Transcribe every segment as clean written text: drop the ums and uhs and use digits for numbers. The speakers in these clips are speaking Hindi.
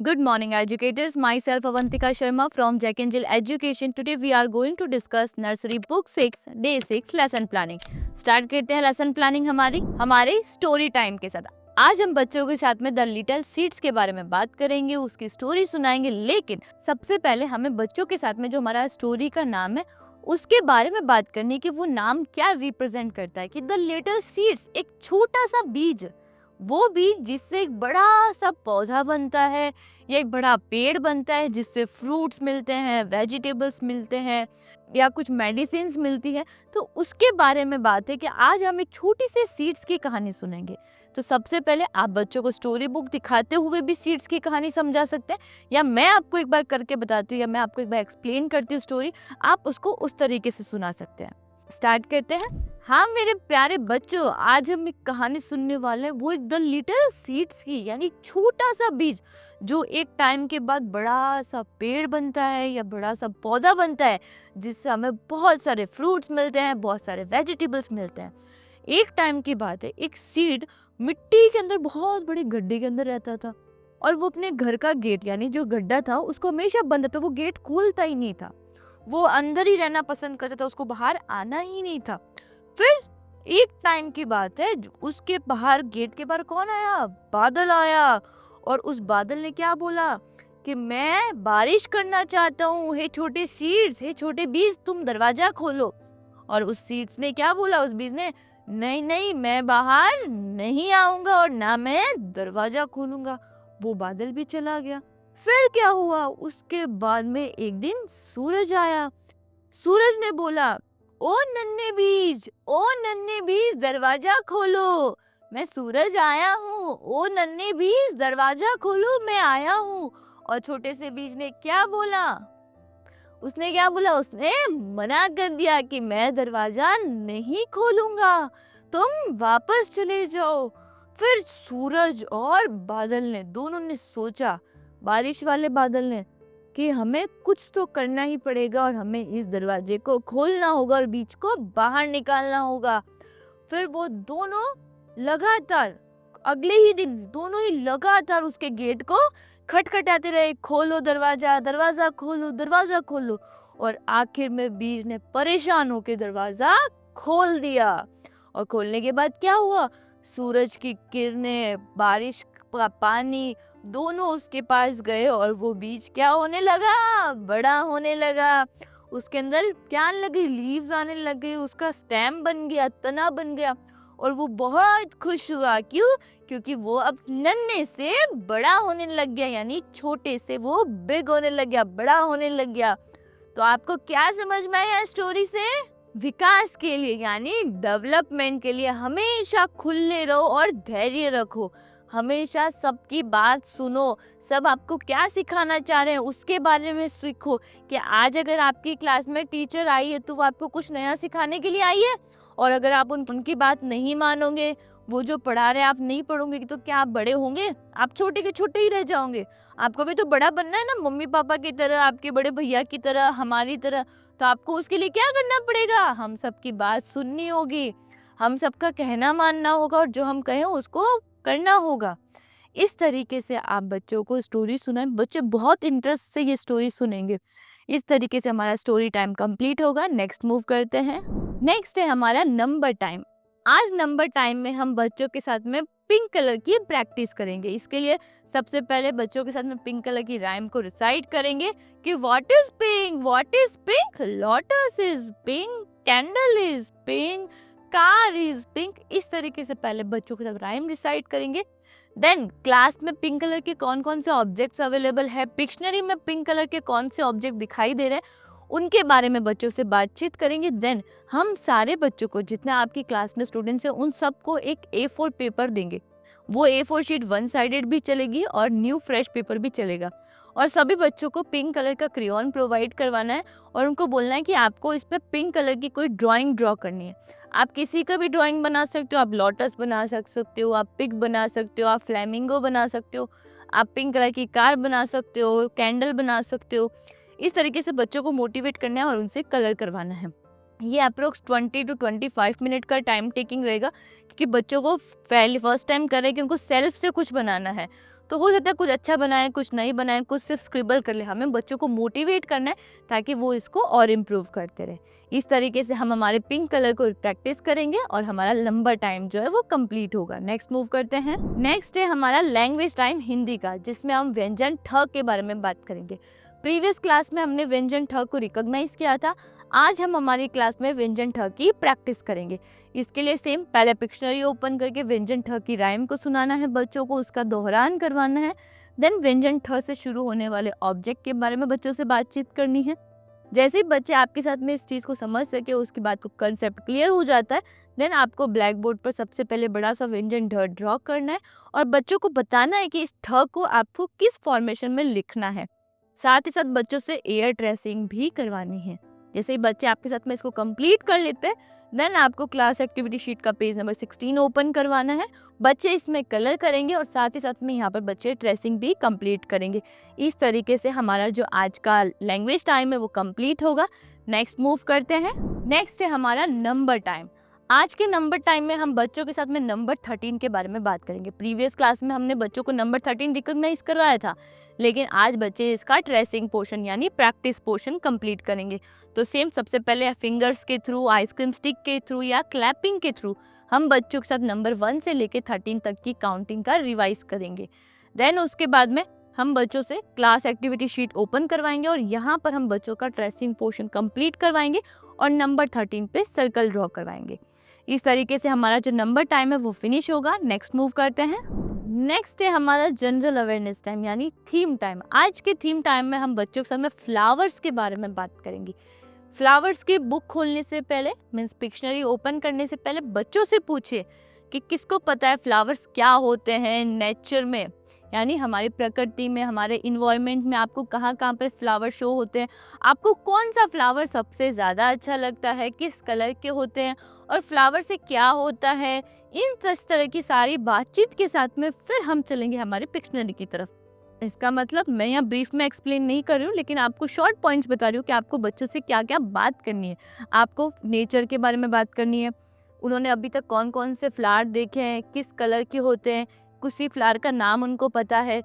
Good morning, educators. Myself, Avantika Sharma from Jack and Jill Education. Today, we are going to discuss Nursery Book 6, Day 6 Lesson Planning. Start करते हैं lesson planning हमारे story time के साथ। आज हम बच्चों के साथ में द लिटिल सीड्स के बारे में बात करेंगे, उसकी स्टोरी सुनाएंगे। लेकिन सबसे पहले हमें बच्चों के साथ में जो हमारा स्टोरी का नाम है उसके बारे में बात करनी कि वो नाम क्या रिप्रेजेंट करता है। कि द लिटिल सीड्स एक छोटा सा बीज, वो बीज जिससे एक बड़ा सा पौधा बनता है या एक बड़ा पेड़ बनता है, जिससे फ्रूट्स मिलते हैं, वेजिटेबल्स मिलते हैं या कुछ मेडिसिन्स मिलती है। तो उसके बारे में बात है कि आज हम एक छोटी सी सीड्स की कहानी सुनेंगे। तो सबसे पहले आप बच्चों को स्टोरी बुक दिखाते हुए भी सीड्स की कहानी समझा सकते हैं, या मैं आपको एक बार करके बताती हूँ, या मैं आपको एक बार एक्सप्लेन करती हूँ स्टोरी, आप उसको उस तरीके से सुना सकते हैं। स्टार्ट करते हैं। हाँ मेरे प्यारे बच्चों, आज हम एक कहानी सुनने वाले हैं, वो एक द लिटिल सीड्स की, यानी छोटा सा बीज जो एक टाइम के बाद बड़ा सा पेड़ बनता है या बड़ा सा पौधा बनता है, जिससे हमें बहुत सारे फ्रूट्स मिलते हैं, बहुत सारे वेजिटेबल्स मिलते हैं। एक टाइम की बात है, एक सीड मिट्टी के अंदर बहुत बड़े गड्ढे के अंदर रहता था, और वो अपने घर का गेट, यानी जो गड्ढा था उसको हमेशा बंद था, वो गेट खोलता ही नहीं था, वो अंदर ही रहना पसंद करता था, उसको बाहर आना ही नहीं था। फिर एक टाइम की बात है, उसके बाहर, गेट के बाहर कौन आया? बादल आया। और उस बादल ने क्या बोला कि मैं बारिश करना चाहता हूँ, हे छोटे सीड्स, हे छोटे बीज, तुम दरवाजा खोलो। और उस सीड्स ने क्या बोला? उस बीज ने, नहीं नहीं, मैं बाहर नहीं आऊंगा और ना मैं दरवाजा खोलूंगा। वो बादल भी चला गया। फिर क्या हुआ? उसके बाद में एक दिन सूरज आया। सूरज ने बोला, ओ नन्हे बीज, ओ नन्हे बीज, दरवाजा खोलो, मैं सूरज आया हूँ। ओ नन्हे बीज, दरवाजा खोलो, मैं आया हूँ। और छोटे से बीज ने क्या बोला? उसने क्या बोला? उसने मना कर दिया कि मैं दरवाजा नहीं खोलूंगा, तुम वापस चले जाओ। फिर सूरज और बादल ने, दोनों ने सोचा, बारिश वाले बादल ने, कि हमें कुछ तो करना ही पड़ेगा और हमें इस दरवाजे को खोलना होगा और बीज को बाहर निकालना होगा। फिर वो दोनों लगातार, अगले ही दिन दोनों ही लगातार उसके गेट को खटखटाते रहे, खोलो दरवाजा, दरवाजा खोलो, दरवाजा खोलो। और आखिर में बीज ने परेशान होकर दरवाजा खोल दिया। और खोलने के बाद क्या हुआ? सूरज की किरणें, बारिश का पानी, दोनों उसके पास गए और वो बीज क्या होने लगा? बड़ा होने लगा। उसके अंदर क्या आने लगी? लीव्स आने लग गई, उसका स्टेम बन गया, तना बन गया। और वो बहुत खुश हुआ। क्यों? क्योंकि वो अब नन्हे से बड़ा होने लग गया, यानी छोटे से वो बिग होने लग गया, बड़ा होने लग गया। तो आपको क्या समझ में आया स्टोरी से? विकास के लिए, यानी डेवलपमेंट के लिए हमेशा खुले रहो और धैर्य रखो, हमेशा सबकी बात सुनो। सब आपको क्या सिखाना चाह रहे हैं उसके बारे में सीखो। कि आज अगर आपकी क्लास में टीचर आई है तो वो आपको कुछ नया सिखाने के लिए आई है, और अगर आप उनकी बात नहीं मानोगे, वो जो पढ़ा रहे आप नहीं पढ़ोगे, तो क्या आप बड़े होंगे? आप छोटे के छोटे ही रह जाओगे। आपको भी तो बड़ा बनना है ना, मम्मी पापा की तरह, आपके बड़े भैया की तरह, हमारी तरह। तो आपको उसके लिए क्या करना पड़ेगा? हम सबकी बात सुननी होगी, हम सबका कहना मानना होगा, और जो हम कहें उसको करना होगा। इस तरीके से आप बच्चों को स्टोरी सुनाएं, बच्चे बहुत इंटरेस्ट से ये स्टोरी सुनेंगे। इस तरीके से हमारा स्टोरी टाइम कंप्लीट होगा। नेक्स्ट मूव करते हैं। नेक्स्ट है हमारा नंबर टाइम। आज नंबर टाइम में हम बच्चों के साथ में पिंक कलर की प्रैक्टिस करेंगे। इसके लिए सबसे पहले बच्चों के साथ में पिंक कलर की राइम को रिसाइट करेंगे कि what is pink, what is pink, lotus is pink, candle is pink, car is pink. इस तरीके से पहले बच्चों के साथ राइम रिसाइट करेंगे। देन क्लास में पिंक कलर के कौन कौन से ऑब्जेक्ट्स अवेलेबल है, पिक्शनरी में पिंक कलर के कौन से ऑब्जेक्ट दिखाई दे रहे हैं, उनके बारे में बच्चों से बातचीत करेंगे। देन हम सारे बच्चों को, जितने आपकी क्लास में स्टूडेंट्स हैं, उन सबको एक A4 पेपर देंगे। वो A4 शीट वन साइडेड भी चलेगी और न्यू फ्रेश पेपर भी चलेगा। और सभी बच्चों को पिंक कलर का क्रेयॉन प्रोवाइड करवाना है और उनको बोलना है कि आपको इस पर पिंक कलर की कोई ड्राइंग ड्रॉ करनी है। आप किसी का भी ड्राइंग बना सकते हो, आप लोटस बना सकते हो, आप पिग बना सकते हो, आप फ्लैमिंगो बना सकते हो, आप पिंक कलर की कार बना सकते हो, कैंडल बना सकते हो। इस तरीके से बच्चों को मोटिवेट करना है और उनसे कलर करवाना है। ये अप्रोक्स 20 to 25 मिनट का टाइम टेकिंग रहेगा, क्योंकि बच्चों को पहले फर्स्ट टाइम कर रहे हैं कि उनको सेल्फ से कुछ बनाना है। तो हो सकता है कुछ अच्छा बनाए, कुछ नहीं बनाए, कुछ सिर्फ स्क्रिबल कर ले। हमें बच्चों को मोटिवेट करना है ताकि वो इसको और इम्प्रूव करते रहे। इस तरीके से हम हमारे पिंक कलर को प्रैक्टिस करेंगे और हमारा लंबा टाइम जो है वो कंप्लीट होगा। नेक्स्ट मूव करते हैं। नेक्स्ट है हमारा लैंग्वेज टाइम हिंदी का, जिसमें हम व्यंजन ठ के बारे में बात करेंगे। प्रीवियस क्लास में हमने व्यंजन ठ को रिकॉग्नाइज किया था। आज हम हमारी क्लास में व्यंजन ठ की प्रैक्टिस करेंगे। इसके लिए सेम पहले पिक्शनरी ओपन करके व्यंजन ठ की राइम को सुनाना है बच्चों को, उसका दोहरान करवाना है। देन व्यंजन ठ से शुरू होने वाले ऑब्जेक्ट के बारे में बच्चों से बातचीत करनी है। जैसे ही बच्चे आपके साथ में इस चीज़ को समझ सके, उसके बाद को कंसेप्ट क्लियर हो जाता है, देन आपको ब्लैक बोर्ड पर सबसे पहले बड़ा सा व्यंजन ढ ड्रॉ करना है और बच्चों को बताना है कि इस ठ को आपको किस फॉर्मेशन में लिखना है। साथ ही साथ बच्चों से एयर ट्रेसिंग भी करवानी है। जैसे ही बच्चे आपके साथ में इसको कंप्लीट कर लेते हैं, देन आपको क्लास एक्टिविटी शीट का पेज नंबर 16 ओपन करवाना है। बच्चे इसमें कलर करेंगे और साथ ही साथ में यहाँ पर बच्चे ट्रेसिंग भी कंप्लीट करेंगे। इस तरीके से हमारा जो आज का लैंग्वेज टाइम है वो कंप्लीट होगा। नेक्स्ट मूव करते हैं। नेक्स्ट है हमारा नंबर टाइम। आज के नंबर टाइम में हम बच्चों के साथ में नंबर 13 के बारे में बात करेंगे। प्रीवियस क्लास में हमने बच्चों को नंबर 13 रिकॉग्नाइज करवाया था, लेकिन आज बच्चे इसका ट्रेसिंग पोर्शन यानी प्रैक्टिस पोर्शन कंप्लीट करेंगे। तो सेम सबसे पहले फिंगर्स के थ्रू, आइसक्रीम स्टिक के थ्रू या क्लैपिंग के थ्रू हम बच्चों के साथ नंबर 1 से लेकर 13 तक की काउंटिंग का रिवाइज करेंगे। देन उसके बाद में हम बच्चों से क्लास एक्टिविटी शीट ओपन करवाएंगे और यहाँ पर हम बच्चों का ट्रेसिंग पोर्शन कंप्लीट करवाएंगे और नंबर 13 पे सर्कल ड्रॉ करवाएंगे। इस तरीके से हमारा जो नंबर टाइम है वो फिनिश होगा। नेक्स्ट मूव करते हैं। नेक्स्ट है हमारा जनरल अवेयरनेस टाइम यानी थीम टाइम। आज के थीम टाइम में हम बच्चों के साथ में फ्लावर्स के बारे में बात करेंगे। फ्लावर्स की बुक खोलने से पहले, मीन्स पिक्शनरी ओपन करने से पहले बच्चों से पूछिए कि किसको पता है फ्लावर्स क्या होते हैं नेचर में, यानी हमारी प्रकृति में, हमारे इन्वायरमेंट में आपको कहाँ कहाँ पर फ्लावर शो होते हैं, आपको कौन सा फ्लावर सबसे ज़्यादा अच्छा लगता है, किस कलर के होते हैं और फ्लावर से क्या होता है। इस तरह की सारी बातचीत के साथ में फिर हम चलेंगे हमारे पिक्शनरी की तरफ। इसका मतलब मैं यहाँ ब्रीफ में एक्सप्लेन नहीं कर रही हूँ, लेकिन आपको शॉर्ट पॉइंट्स बता रही हूँ कि आपको बच्चों से क्या क्या बात करनी है। आपको नेचर के बारे में बात करनी है, उन्होंने अभी तक कौन कौन से फ्लावर देखे हैं, किस कलर के होते हैं, किसी फ्लावर का नाम उनको पता है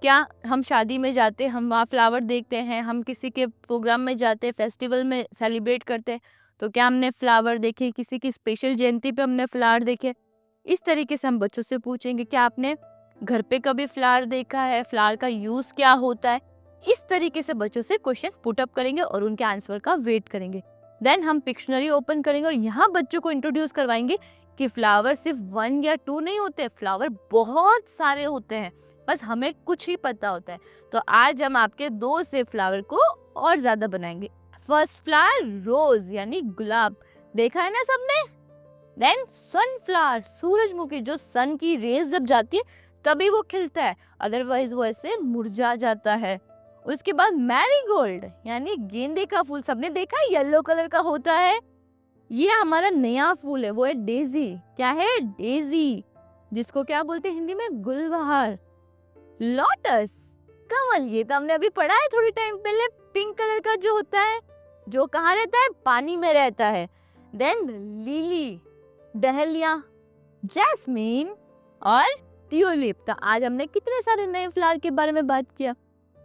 क्या। हम शादी में जाते हैं, हम वहाँ फ्लावर देखते हैं, हम किसी के प्रोग्राम में जाते हैं, फेस्टिवल में सेलिब्रेट करते हैं, तो क्या हमने फ्लावर देखे, किसी की स्पेशल जयंती पे हमने फ्लावर देखे। इस तरीके से हम बच्चों से पूछेंगे क्या आपने घर पे कभी फ्लावर देखा है, फ्लावर का यूज़ क्या होता है। इस तरीके से बच्चों से क्वेश्चन पुट अप करेंगे और उनके आंसर का वेट करेंगे। देन हम पिक्शनरी ओपन करेंगे और यहाँ बच्चों को इंट्रोड्यूस करवाएंगे कि फ्लावर सिर्फ 1 या 2 नहीं होते, फ्लावर बहुत सारे होते हैं, बस हमें कुछ ही पता होता है। तो आज हम आपके 2 से फ्लावर को और ज़्यादा बनाएंगे। फर्स्ट फ्लावर रोज यानी गुलाब, देखा है ना सबने। देन सनफ्लावर, सूरजमुखी, जो सन की रेज जब जाती है तभी वो खिलता है, अदरवाइज वो ऐसे मुरझा जाता है। उसके बाद मैरीगोल्ड यानी गेंदे का फूल, सबने देखा है येलो कलर का होता है। ये हमारा नया फूल है, वो है डेजी। क्या है? डेजी, जिसको क्या बोलते हैं हिंदी में? गुलबहार। लोटस, कमल, ये तो हमने अभी पढ़ा है थोड़ी टाइम पहले। पिंक कलर का जो होता है, जो कहाँ रहता है? पानी में रहता है। देन लिली, डहलिया, जैस्मीन और ट्यूलिप। तो आज हमने कितने सारे नए फ्लावर के बारे में बात किया।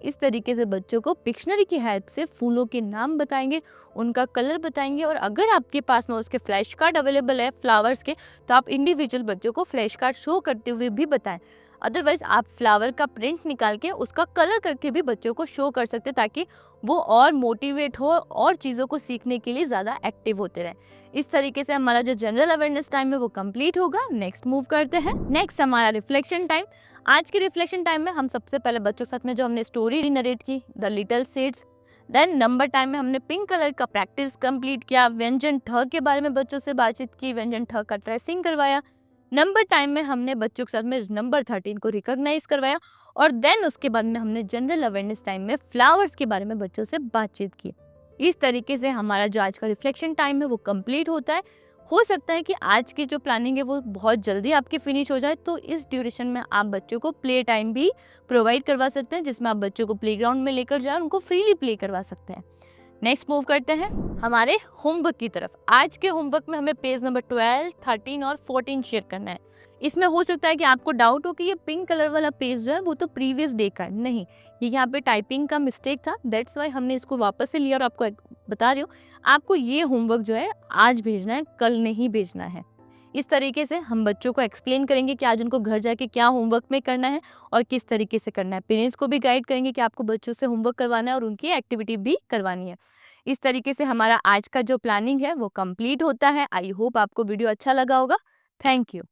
इस तरीके से बच्चों को पिक्शनरी की हेल्प से फूलों के नाम बताएंगे, उनका कलर बताएंगे, और अगर आपके पास में उसके फ्लैश कार्ड अवेलेबल है फ्लावर्स के, तो आप इंडिविजुअल बच्चों को फ्लैश कार्ड शो करते हुए भी बताएं। अदरवाइज आप फ्लावर का प्रिंट निकाल के उसका कलर करके भी बच्चों को शो कर सकते हैं, ताकि वो और मोटिवेट हो और चीज़ों को सीखने के लिए ज़्यादा एक्टिव होते रहें। इस तरीके से हमारा जो जनरल अवेयरनेस टाइम है वो कंप्लीट होगा। नेक्स्ट मूव करते हैं। नेक्स्ट हमारा रिफ्लेक्शन टाइम। आज के रिफ्लेक्शन टाइम में हम सबसे पहले बच्चों के साथ में जो हमने स्टोरी नरेट की, the little seeds. Then number time में हमने पिंक कलर का प्रैक्टिस कंप्लीट किया, व्यंजन ठ के बारे में बच्चों से बातचीत की, व्यंजन ठ का ट्रेसिंग करवाया। नंबर टाइम में हमने बच्चों के साथ में नंबर 13 को रिकॉग्नाइज करवाया, और देन उसके बाद में हमने जनरल अवेयरनेस टाइम में फ्लावर्स के बारे में बच्चों से बातचीत की। इस तरीके से हमारा जो आज का रिफ्लेक्शन टाइम है वो कंप्लीट होता है। हो सकता है कि आज की जो प्लानिंग है वो बहुत जल्दी आपकी फिनिश हो जाए, तो इस ड्यूरेशन में आप बच्चों को प्ले टाइम भी प्रोवाइड करवा सकते हैं, जिसमें आप बच्चों को प्लेग्राउंड में लेकर जाए, उनको फ्रीली प्ले करवा सकते हैं। नेक्स्ट मूव करते हैं हमारे होमवर्क की तरफ। आज के होमवर्क में हमें पेज नंबर 12, 13 और 14 शेयर करना है। इसमें हो सकता है कि आपको डाउट हो कि ये पिंक कलर वाला पेज जो है वो तो प्रीवियस डे का है। नहीं, ये यहाँ पे टाइपिंग का मिस्टेक था, दैट्स वाई हमने इसको वापस से लिया और आपको बता रही हूँ, आपको ये होमवर्क जो है आज भेजना है, कल नहीं भेजना है। इस तरीके से हम बच्चों को एक्सप्लेन करेंगे कि आज उनको घर जाके क्या होमवर्क में करना है और किस तरीके से करना है। पेरेंट्स को भी गाइड करेंगे कि आपको बच्चों से होमवर्क करवाना है और उनकी एक्टिविटी भी करवानी है। इस तरीके से हमारा आज का जो प्लानिंग है वो कंप्लीट होता है। आई होप आपको वीडियो अच्छा लगा होगा। Thank you.